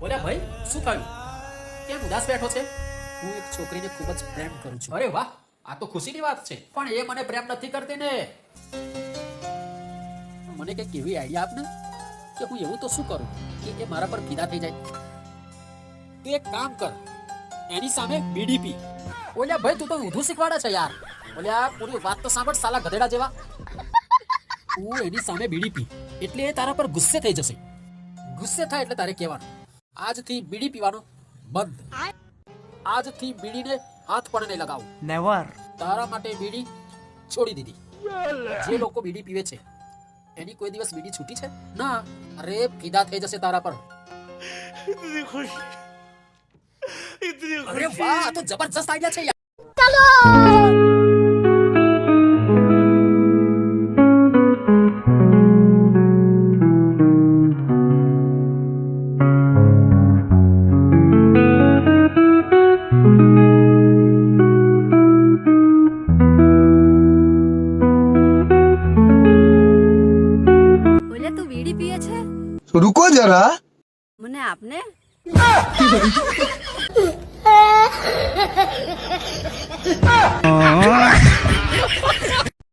ઓલા ભાઈ શું થયું? કેમ ઉદાસ બેઠો છે? હું એક છોકરીને ખૂબ જ પ્રેમ કરું છું. અરે વાહ, આ તો ખુશીની વાત છે. પણ એ મને પ્રેમ નથી કરતી ને. મને કંઈક એવી આઈડિયા આપ ને કે હું એવું તો શું કરું કે એ મારા પર ફિદા થઈ જાય. તું એક કામ કર, એની સામે બીડી પી. ઓલા ભાઈ તું તો ઊંધું શીખવાડે છે યાર. ઓલા પૂરી વાત તો સાંભળ સાલા ગધેડા જેવા. તું એની સામે બીડી પી એટલે એ તારા પર ગુસ્સે થઈ જશે. ગુસ્સે થાય એટલે તારે કહેવાનું, આજથી બીડી પીવાનું બંધ. આજથી બીડીને હાથ પણ નહીં લગાવું. નેવર. તારા માટે બીડી છોડી દીધી. જે લોકો બીડી પીવે છે એની કોઈ દિવસ બીડી છૂટી છે? ના. અરે ફિદા થઈ જશે તારા પર. અરે વાહ, આ તો જબરજસ્ત આઈડિયા છે યાર. બોલે તું બીડી પીએ છે? रुको जरा। મને આપને